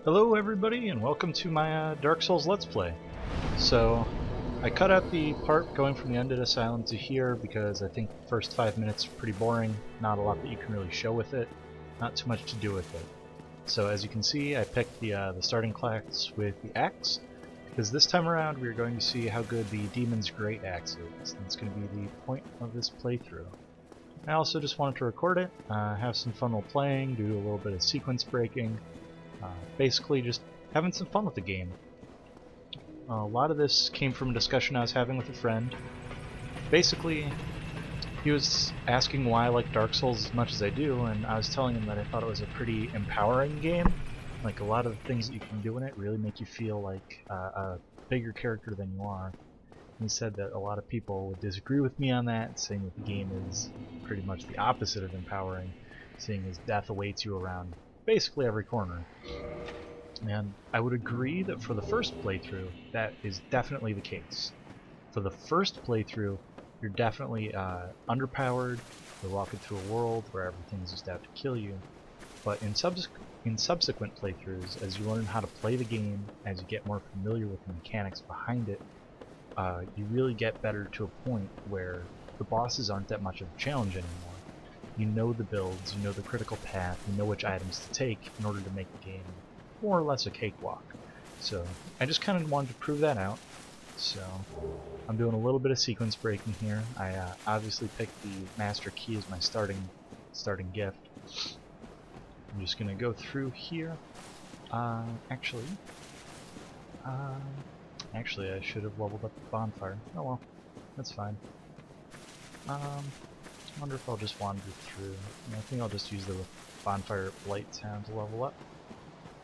Hello everybody and welcome to my Dark Souls Let's Play. So, I cut out the part going from the Undead Asylum to here because I think the first 5 minutes are pretty boring, not a lot that you can really show with it, not too much to do with it. So as you can see, I picked the starting class with the axe, because this time around we are going to see how good the Demon's Great Axe is, and it's going to be the point of this playthrough. I also just wanted to record it, have some fun while playing, do a little bit of sequence breaking, basically just having some fun with the game. A lot of this came from a discussion I was having with a friend. Basically, he was asking why I like Dark Souls as much as I do, and I was telling him that I thought it was a pretty empowering game. Like, a lot of the things that you can do in it really make you feel like a bigger character than you are. He said that a lot of people would disagree with me on that, saying that the game is pretty much the opposite of empowering, seeing as death awaits you around basically every corner. And I would agree that for the first playthrough, that is definitely the case. For the first playthrough, you're definitely underpowered, you're walking through a world where everything's just out to kill you. But in subsequent playthroughs, as you learn how to play the game, as you get more familiar with the mechanics behind it, you really get better to a point where the bosses aren't that much of a challenge anymore. You know the builds, you know the critical path, you know which items to take in order to make the game more or less a cakewalk. So I just kind of wanted to prove that out. So I'm doing a little bit of sequence breaking here. I obviously picked the Master Key as my starting gift. I'm just gonna go through here. Actually, I should have leveled up the bonfire. Oh well, that's fine. I wonder if I'll just wander through. I think I'll just use the bonfire at Blighttown to level up,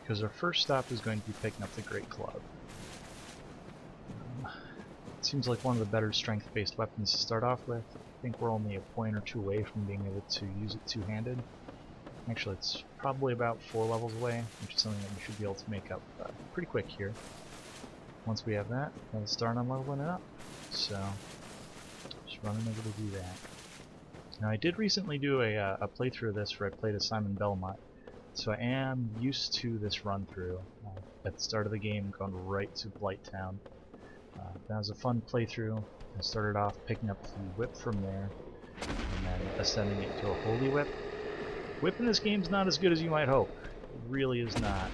because our first stop is going to be picking up the Great Club. It seems like one of the better strength-based weapons to start off with. I think we're only a point or two away from being able to use it two-handed. Actually, it's probably about 4 levels away, which is something that we should be able to make up pretty quick here. Once we have that, we'll start on leveling it up. So, just running over to do that. Now, I did recently do a playthrough of this where I played as Simon Belmont, so I am used to this run-through. At the start of the game, going right to Blighttown. That was a fun playthrough. I started off picking up the whip from there, and then ascending it to a holy whip. Whip in this game's not as good as you might hope. It really is not.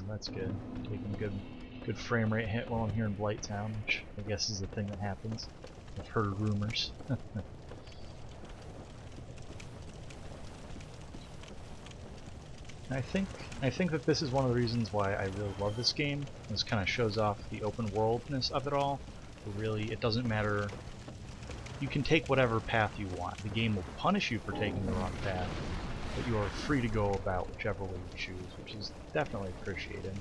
That's good. Taking a good frame rate hit while I'm here in Blighttown, which I guess is a thing that happens. I've heard rumors. I think that this is one of the reasons why I really love this game. This kind of shows off the open worldness of it all. It doesn't matter. You can take whatever path you want. The game will punish you for taking the wrong path, but you are free to go about whichever way you choose, which is definitely appreciated.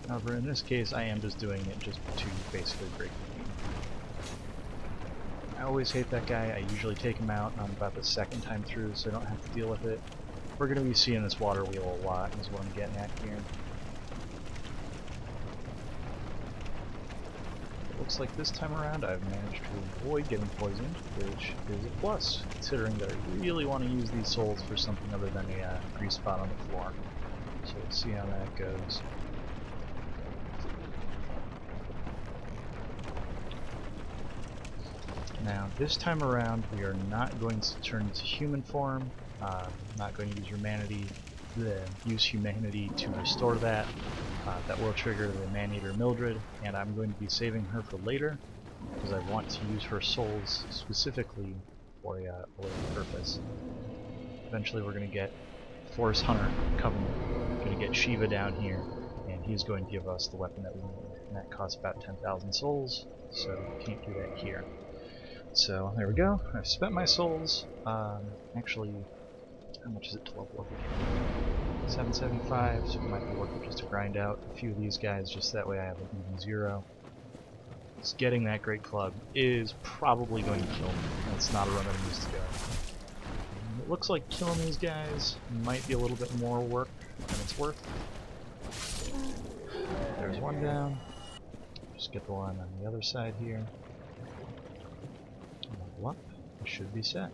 However, in this case, I am just doing it just to basically break the game. I always hate that guy. I usually take him out on about the second time through, so I don't have to deal with it. We're going to be seeing this water wheel a lot, is what I'm getting at here. It looks like this time around I've managed to avoid getting poisoned, which is a plus, considering that I really want to use these souls for something other than a grease spot on the floor. So we'll see how that goes. Now, this time around, we are not going to turn into human form, not going to use humanity to restore that. That will trigger the Man-Eater Mildred, and I'm going to be saving her for later, because I want to use her souls specifically for a later purpose. Eventually we're going to get Forest Hunter Covenant, we're going to get Shiva down here, and he's going to give us the weapon that we need, and that costs about 10,000 souls, so we can't do that here. So there we go. I've spent my souls. Actually, how much is it to level up again? 775, so it might be worth it just to grind out a few of these guys, just that way I have an even 0. Just getting that Great Club is probably going to kill me. That's not a run that I'm used to go. It looks like killing these guys might be a little bit more work than it's worth. There's one down. Just get the one on the other side here. Level up. It should be set.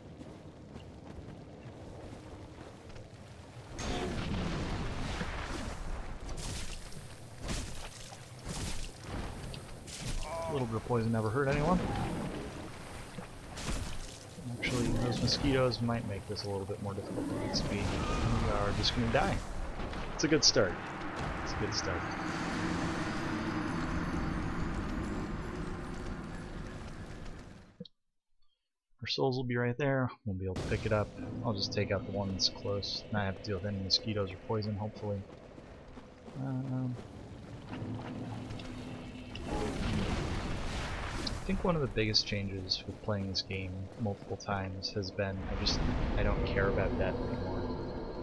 little bit of poison never hurt anyone. Actually, those mosquitoes might make this a little bit more difficult than it needs to be. We are just going to die. It's a good start. It's a good start. Our souls will be right there. We'll be able to pick it up. I'll just take out the ones close. Not have to deal with any mosquitoes or poison, hopefully. I think one of the biggest changes with playing this game multiple times has been I don't care about death anymore.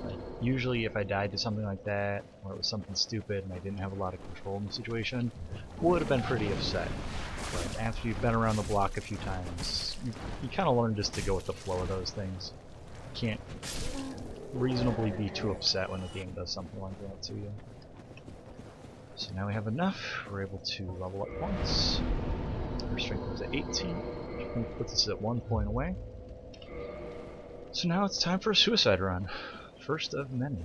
Like, usually if I died to something like that, or it was something stupid and I didn't have a lot of control in the situation, I would have been pretty upset. But after you've been around the block a few times, you kind of learn just to go with the flow of those things. You can't reasonably be too upset when the game does something like that to you. So now we have enough, we're able to level up once. Our strength is at 18, which I think puts us at 1 point away. So now it's time for a suicide run. First of many.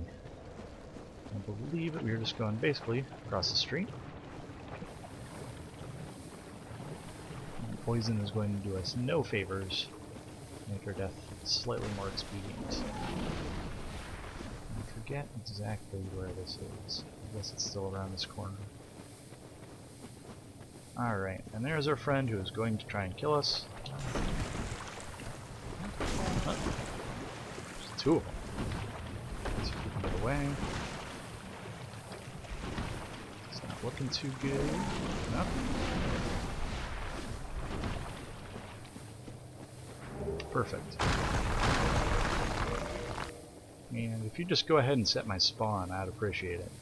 I believe that we are just going basically across the street. And poison is going to do us no favors. Make our death slightly more expedient. I forget exactly where this is. I guess it's still around this corner. Alright, and there's our friend who is going to try and kill us. Huh. There's two of them. Let's keep them out of the way. It's not looking too good. Nope. Perfect. And if you just go ahead and set my spawn, I'd appreciate it.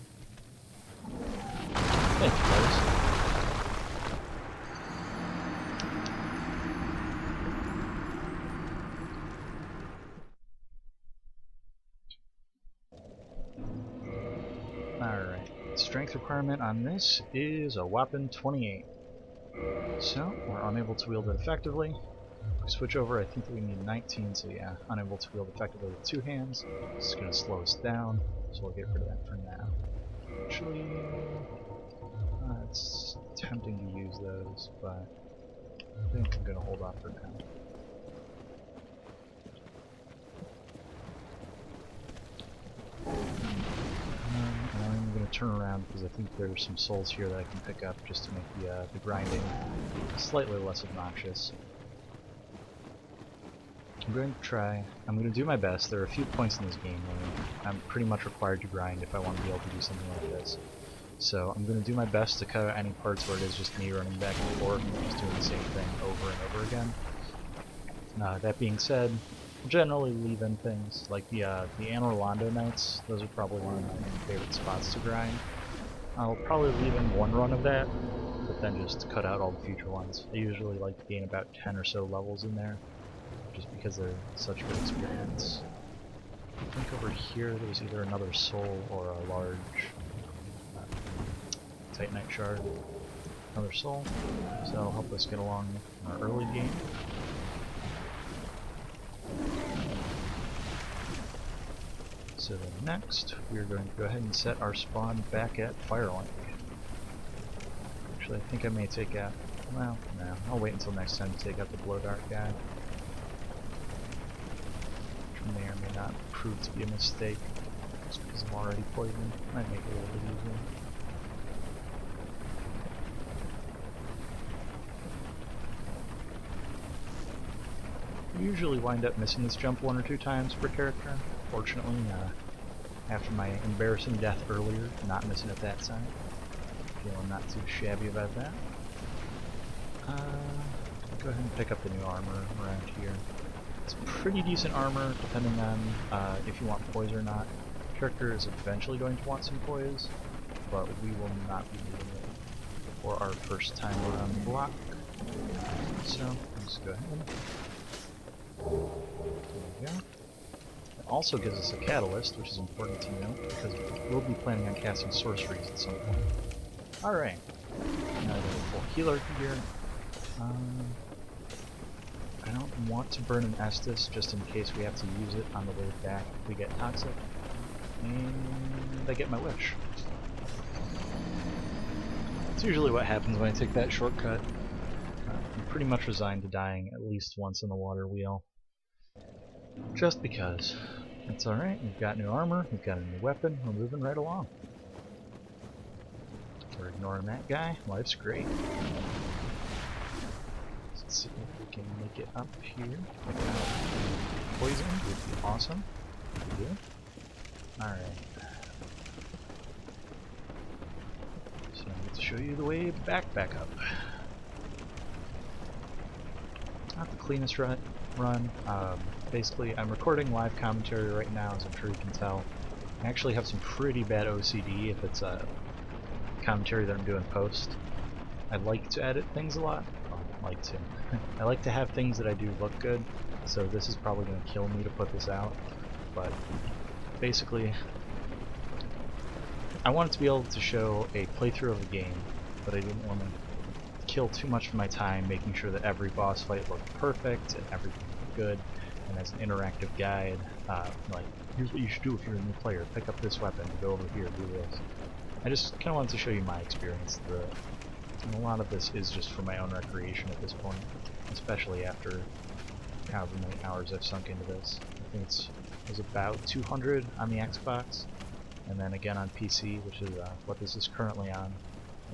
Thank you, guys. Alright, strength requirement on this is a whopping 28. So, we're unable to wield it effectively. If we switch over, I think that we need 19, so yeah, unable to wield effectively with two hands. This is going to slow us down, so we'll get rid of that for now. Actually, it's tempting to use those, but I think I'm going to hold off for now. I'm going to turn around because I think there's some souls here that I can pick up just to make the grinding slightly less obnoxious. I'm going to do my best. There are a few points in this game where I'm pretty much required to grind if I want to be able to do something like this. So I'm going to do my best to cut out any parts where it is just me running back and forth and just doing the same thing over and over again. That being said, I'll generally leave in things like the Anne Orlando nights. Those are probably one of my favorite spots to grind. I'll probably leave in one run of that, but then just cut out all the future ones. I usually like to gain about 10 or so levels in there, just because they're such a good experience. I think over here there's either another soul or a large Titanite shard. Another soul, so that'll help us get along in our early game. So then next, we're going to go ahead and set our spawn back at Firelink. Actually, I think I may take out, well, no, I'll wait until next time to take out the blow dart guy. Which may or may not prove to be a mistake, just because I'm already poisoned. Might make it a little bit easier. I usually wind up missing this jump 1 or 2 times per character. Fortunately, after my embarrassing death earlier, not missing it that time. Feeling not too shabby about that. Go ahead and pick up the new armor around here. It's pretty decent armor, depending on if you want poise or not. The character is eventually going to want some poise, but we will not be needing it for our first time around the block. So, let's go ahead. There we go. It also gives us a catalyst, which is important to note, because we'll be planning on casting sorceries at some point. Alright. Now I got a full healer here. I don't want to burn an Estus just in case we have to use it on the way back if we get toxic. And I get my wish. It's usually what happens when I take that shortcut. pretty much resigned to dying at least once in the water wheel. Just because. That's alright, we've got new armor, we've got a new weapon, we're moving right along. We're ignoring that guy, life's great. Let's see if we can make it up here. Poison would be awesome. Good. Alright. So I need to show you the way back up. Not the cleanest run. Basically, I'm recording live commentary right now, as I'm sure you can tell. I actually have some pretty bad OCD if it's a commentary that I'm doing post. I like to edit things a lot. Well, I like to have things that I do look good, so this is probably going to kill me to put this out. But basically, I wanted to be able to show a playthrough of a game, but I didn't want to kill too much of my time making sure that every boss fight looked perfect and everything looked good. And as an interactive guide, like, here's what you should do if you're a new player. Pick up this weapon, go over here, do this. I just kind of wanted to show you my experience. And a lot of this is just for my own recreation at this point, especially after however many hours I've sunk into this. I think it was about 200 on the Xbox, and then again on PC, which is what this is currently on.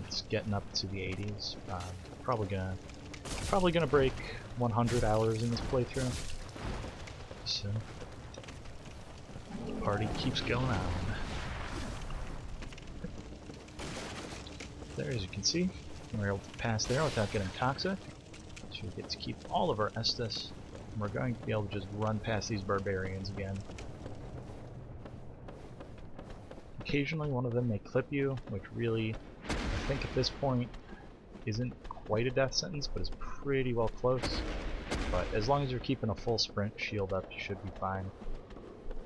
It's getting up to the 80s. Probably gonna break 100 hours in this playthrough. So the party keeps going on. There, as you can see, we're able to pass there without getting toxic. So we get to keep all of our Estus, and we're going to be able to just run past these barbarians again. Occasionally one of them may clip you, which really, I think at this point, isn't quite a death sentence, but is pretty well close. But as long as you're keeping a full sprint shield up, you should be fine.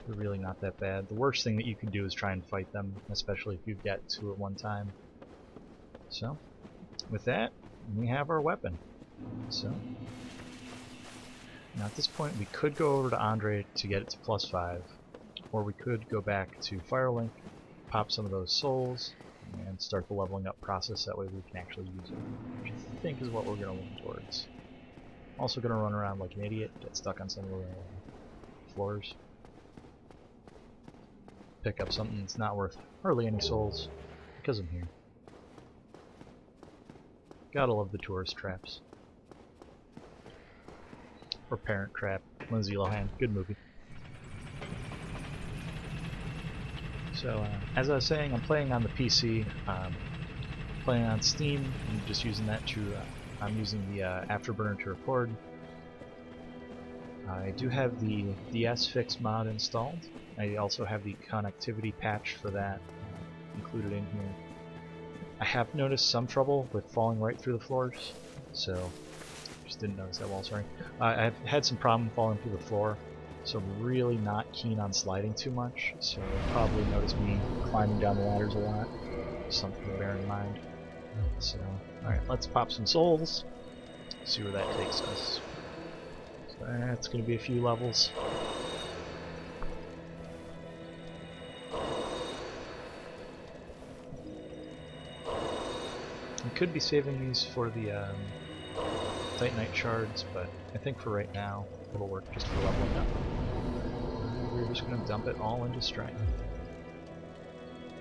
They're really not that bad. The worst thing that you can do is try and fight them, especially if you get two at one time. So, with that, we have our weapon. So, now at this point we could go over to Andre to get it to +5, or we could go back to Firelink, pop some of those souls, and start the leveling up process. That way we can actually use it, which I think is what we're going to lean towards. Also going to run around like an idiot, get stuck on some of the floors, pick up something that's not worth hardly any souls, because I'm here. Gotta love the tourist traps. Or Parent Trap, Lindsay Lohan, good movie. So, as I was saying, I'm playing on the PC, playing on Steam, and just using that to, I'm using the Afterburner to record. I do have the DS Fix mod installed. I also have the connectivity patch for that included in here. I have noticed some trouble with falling right through the floors, so just didn't notice that wall, sorry. I've had some problem falling through the floor, so I'm really not keen on sliding too much, so you'll probably notice me climbing down the ladders a lot. Something to bear in mind. So, alright, let's pop some souls, see where that takes us. So that's going to be a few levels. I could be saving these for the Titanite shards, but I think for right now it'll work just for leveling up. We're just going to dump it all into strength.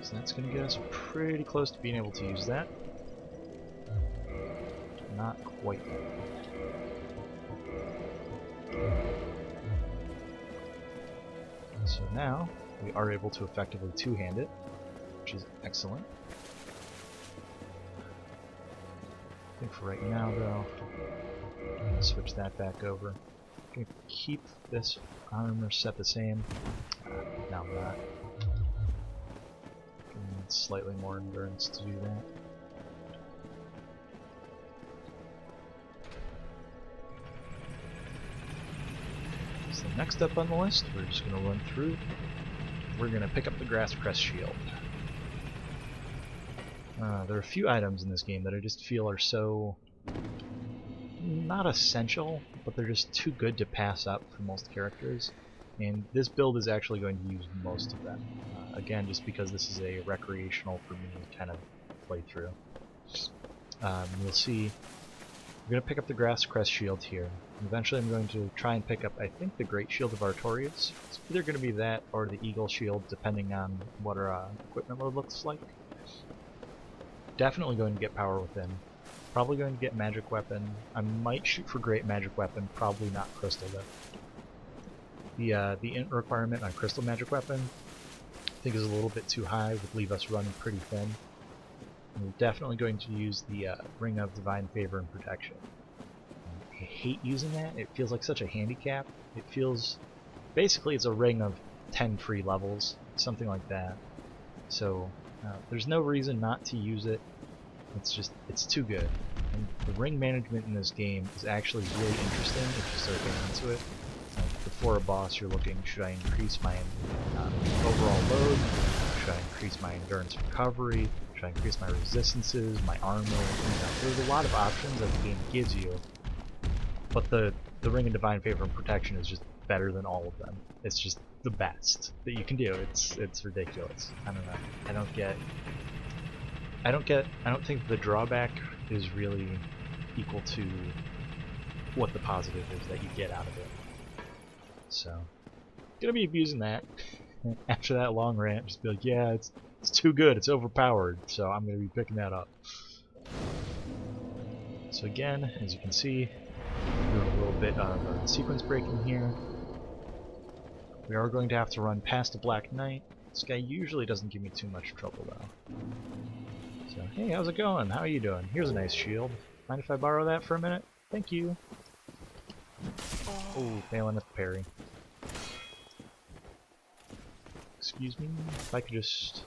So that's going to get us pretty close to being able to use that. Not quite yet. So now we are able to effectively two-hand it, which is excellent. I think for right now, though, I'm going to switch that back over. I'm going to keep this armor set the same. Now I'm not. I need slightly more endurance to do that. So next up on the list, we're just going to run through. We're going to pick up the Grass Crest Shield. There are a few items in this game that I just feel are so not essential, but they're just too good to pass up for most characters. And this build is actually going to use most of them. Again, just because this is a recreational for me kind of playthrough. You'll see I'm going to pick up the Grass Crest Shield here. Eventually I'm going to try and pick up, I think, the Great Shield of Artorias. It's either going to be that or the Eagle Shield, depending on what our equipment load looks like. Definitely going to get Power Within. Probably going to get Magic Weapon. I might shoot for Great Magic Weapon, probably not Crystal though. The int requirement on Crystal Magic Weapon I think is a little bit too high, would leave us running pretty thin. And we're definitely going to use the Ring of Divine Favor and Protection. I hate using that. It feels like such a handicap. It feels... basically it's a ring of 10 free levels, something like that. So there's no reason not to use it. It's just, it's too good. And the ring management in this game is actually really interesting if you start getting into it. Before a boss you're looking, should I increase my overall load? Should I increase my endurance recovery? Should I increase my resistances, my armor? There's a lot of options that the game gives you, but the Ring of Divine Favor and Protection is just better than all of them. It's just the best that you can do. It's ridiculous. I don't know. I don't think the drawback is really equal to what the positive is that you get out of it. So, gonna be abusing that. After that long rant, just be like, yeah, it's too good, it's overpowered, so I'm gonna be picking that up. So again, as you can see, doing a little bit of sequence breaking here. We are going to have to run past a Black Knight. This guy usually doesn't give me too much trouble though. So, hey, how's it going? How are you doing? Here's a nice shield. Mind if I borrow that for a minute? Thank you. Oh, failing at the parry. Excuse me. If I could just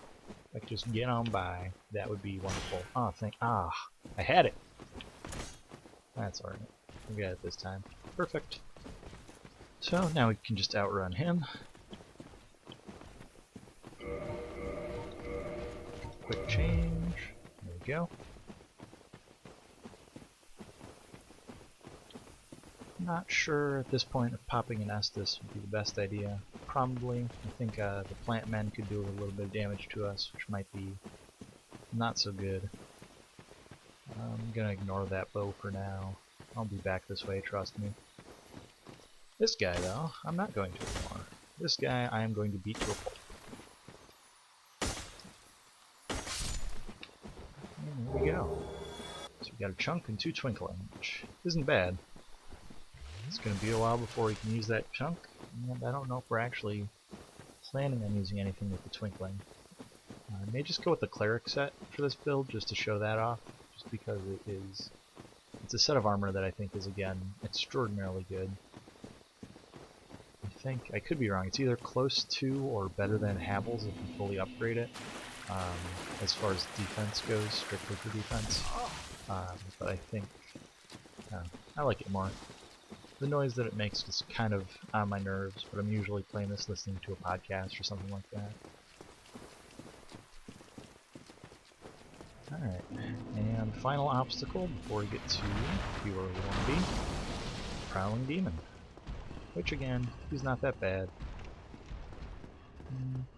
get on by, that would be wonderful. Oh, I had it. That's alright. We got it this time. Perfect. So now we can just outrun him. Quick change. There we go. Not sure at this point if popping an Estus would be the best idea. Probably. I think the plant men could do a little bit of damage to us, which might be not so good. I'm gonna ignore that bow for now. I'll be back this way, trust me. This guy, though, I'm not going to ignore. This guy I am going to beat to a pulp. And there we go. So we got a chunk and 2 twinkling, which isn't bad. It's going to be a while before we can use that chunk, and I don't know if we're actually planning on using anything with the twinkling. I may just go with the cleric set for this build just to show that off, just because it's a set of armor that I think is, again, extraordinarily good. I think, I could be wrong, it's either close to or better than Havel's if you fully upgrade it, as far as defense goes, strictly for defense. But I think, I like it more. The noise that it makes is kind of on my nerves, but I'm usually playing this listening to a podcast or something like that. Alright, and final obstacle before we get to where we want to be. Prowling Demon. Which again, he's not that bad.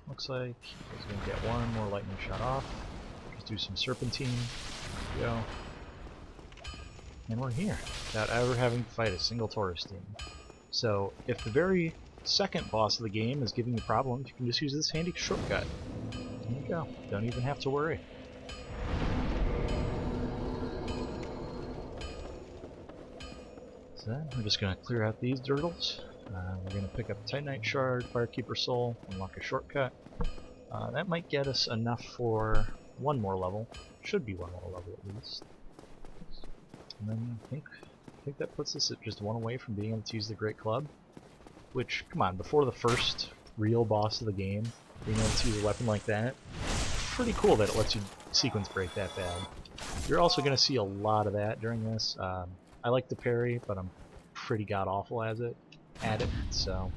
Looks like he's going to get one more lightning shot off. Just do some serpentine. There we go. And we're here, without ever having to fight a single Taurus demon. So, if the very second boss of the game is giving you problems, you can just use this handy shortcut. There you go. Don't even have to worry. So then, we're just going to clear out these dirtles. We're going to pick up Titanite Shard, Firekeeper Soul, unlock a shortcut. That might get us enough for one more level. Should be one more level at least. And then I think that puts us at just one away from being able to use the Great Club. Which, come on, before the first real boss of the game, being able to use a weapon like that, pretty cool that it lets you sequence break that bad. You're also going to see a lot of that during this. I like the parry, but I'm pretty god-awful at it, so...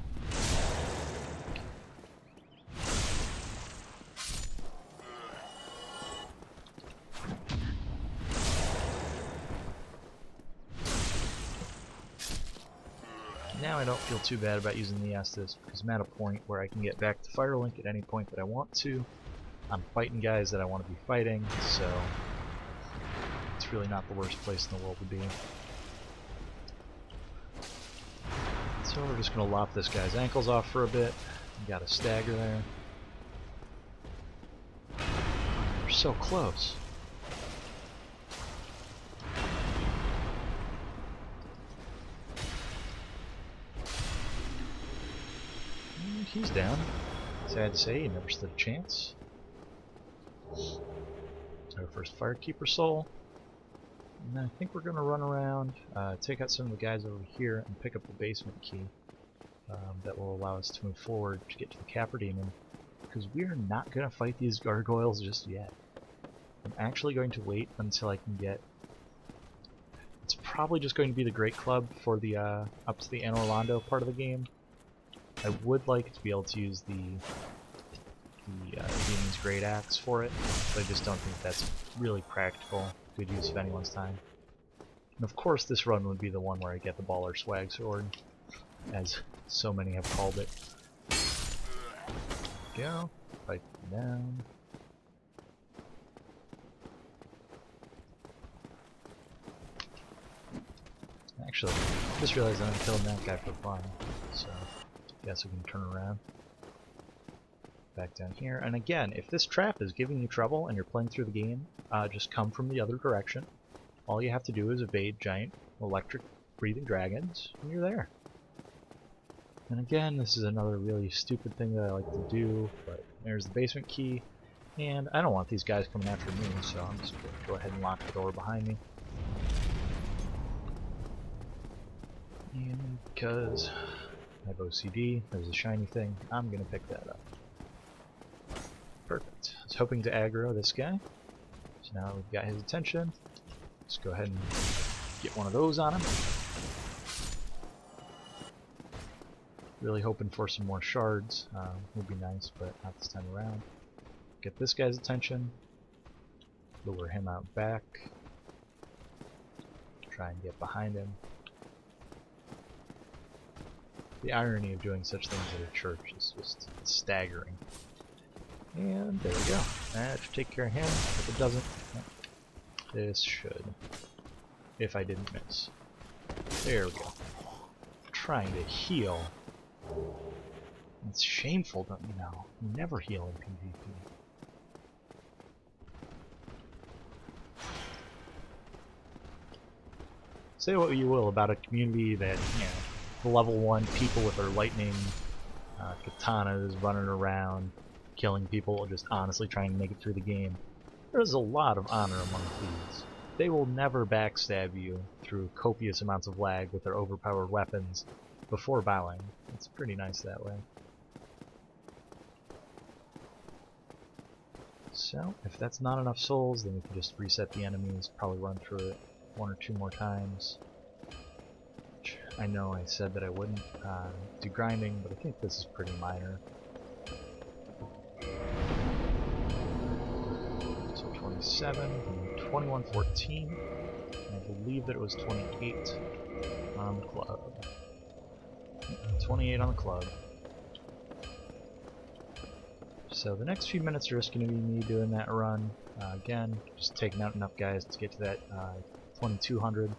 Now I don't feel too bad about using the Estus, because I'm at a point where I can get back to Firelink at any point that I want to. I'm fighting guys that I want to be fighting, so it's really not the worst place in the world to be. So we're just going to lop this guy's ankles off for a bit. We got a stagger there. We're so close. And he's down. Sad to say, he never stood a chance. Our first Firekeeper soul. And then I think we're going to run around, take out some of the guys over here, and pick up the basement key. That will allow us to move forward to get to the Capra Demon, because we are not going to fight these gargoyles just yet. I'm actually going to wait until I can get... It's probably just going to be the Great Club for the up to the Anne Orlando part of the game. I would like to be able to use the Demon's Great Axe for it, but I just don't think that's really practical, good use of anyone's time. And of course this run would be the one where I get the Baller Swag Sword, as so many have called it. Go, fight them down. Actually, I just realized I'm killing that guy for fun, so I guess we can turn around. Back down here, and again, if this trap is giving you trouble and you're playing through the game, just come from the other direction. All you have to do is evade giant electric breathing dragons, and you're there. And again, this is another really stupid thing that I like to do, but there's the basement key, and I don't want these guys coming after me, so I'm just going to go ahead and lock the door behind me. And because I have OCD, there's a shiny thing, I'm going to pick that up. Perfect. I was hoping to aggro this guy, so now we've got his attention. Let's go ahead and get one of those on him. Really hoping for some more shards. Would be nice, but not this time around. Get this guy's attention. Lure him out back. Try and get behind him. The irony of doing such things at a church is just staggering. And there we go. That should take care of him. If it doesn't, this should. If I didn't miss. There we go. Trying to heal. It's shameful, don't you know? You never heal in PvP. Say what you will about a community that, you know, the level 1 people with their lightning katanas running around, killing people, just honestly trying to make it through the game. There's a lot of honor among thieves. They will never backstab you through copious amounts of lag with their overpowered weapons before bowing. It's pretty nice that way. So, if that's not enough souls, then we can just reset the enemies, probably run through it 1 or 2 more times. Which I know I said that I wouldn't do grinding, but I think this is pretty minor. So 27, and 2114, and I believe that it was 28 on the club. 28 on the club. So the next few minutes are just going to be me doing that run. Again, just taking out enough guys to get to that 2200.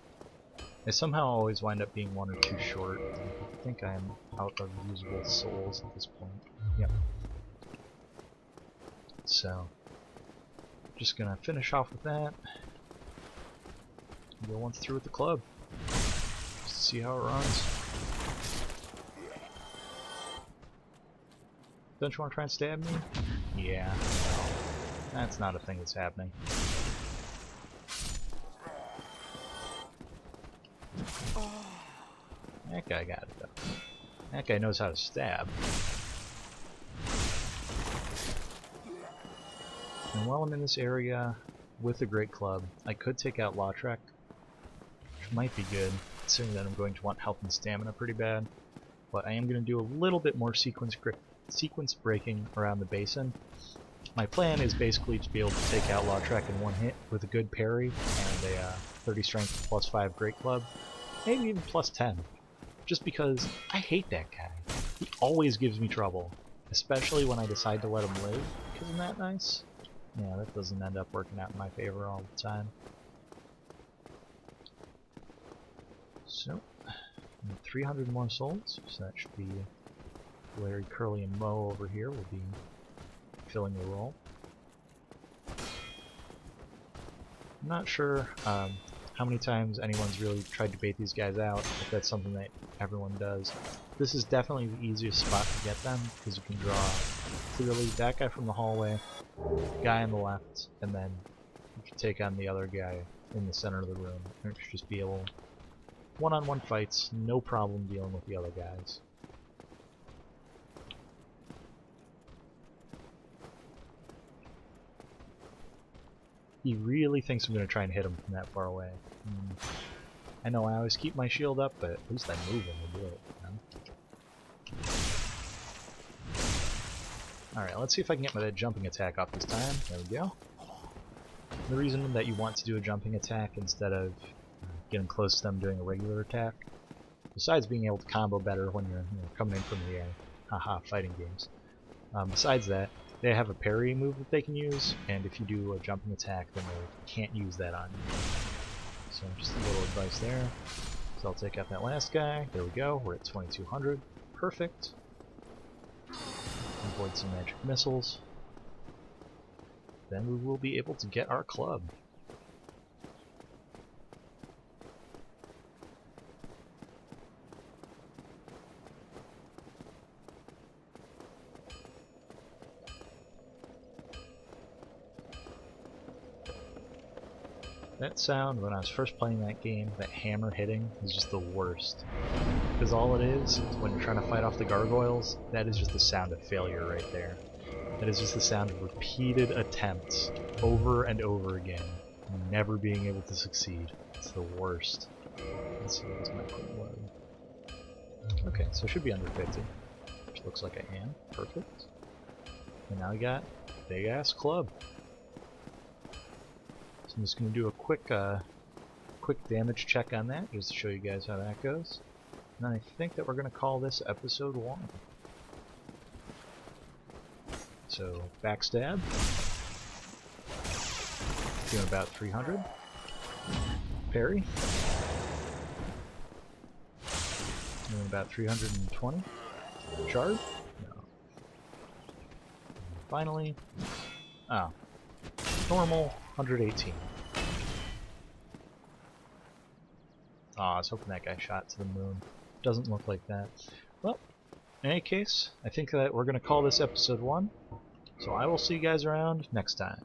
I somehow always wind up being 1 or 2 short. I think I am out of usable souls at this point. Yep. So, just going to finish off with that. Go once through with the club. Just to see how it runs. Don't you want to try and stab me? Yeah, no. That's not a thing that's happening. That guy got it though. That guy knows how to stab. And while I'm in this area with the Great Club, I could take out Lautrec, which might be good, considering that I'm going to want health and stamina pretty bad. But I am going to do a little bit more sequence breaking around the basin. My plan is basically to be able to take out Lautrec in 1 hit with a good parry and a 30 strength plus 5 Great Club, maybe even plus 10. Just because I hate that guy. He always gives me trouble, especially when I decide to let him live. Isn't that nice? Yeah, that doesn't end up working out in my favor all the time. So, And 300 more souls, so that should be Larry, Curly, and Mo over here will be filling the role. I'm not sure how many times anyone's really tried to bait these guys out, if that's something that everyone does. This is definitely the easiest spot to get them, because you can draw clearly that guy from the hallway, guy on the left, and then you can take on the other guy in the center of the room. And you should just be able one-on-one fights, no problem dealing with the other guys. He really thinks I'm going to try and hit him from that far away. I know I always keep my shield up, but at least I move him to do it. You know? Alright, let's see if I can get my jumping attack off this time. There we go. The reason that you want to do a jumping attack instead of getting close to them doing a regular attack, besides being able to combo better when you're coming in from the air, haha, fighting games. Besides that, they have a parry move that they can use, and if you do a jumping attack, then they can't use that on you. So just a little advice there. So I'll take out that last guy. There we go. We're at 2200. Perfect. Avoid some magic missiles. Then we will be able to get our club. That sound, when I was first playing that game, that hammer hitting, is just the worst. Because all it is when you're trying to fight off the gargoyles, that is just the sound of failure right there. That is just the sound of repeated attempts, over and over again, never being able to succeed. It's the worst. Let's see, what's my quick load? Okay, so I should be under 50, which looks like I am. Perfect. And now I got a big ass club. I'm just going to do a quick damage check on that, just to show you guys how that goes. And I think that we're going to call this episode 1. So, backstab. Doing about 300. Parry. Doing about 320. Charge? No. And finally, normal. 118. I was hoping that guy shot to the moon. Doesn't look like that. Well, in any case, I think that we're going to call this episode 1. So I will see you guys around next time.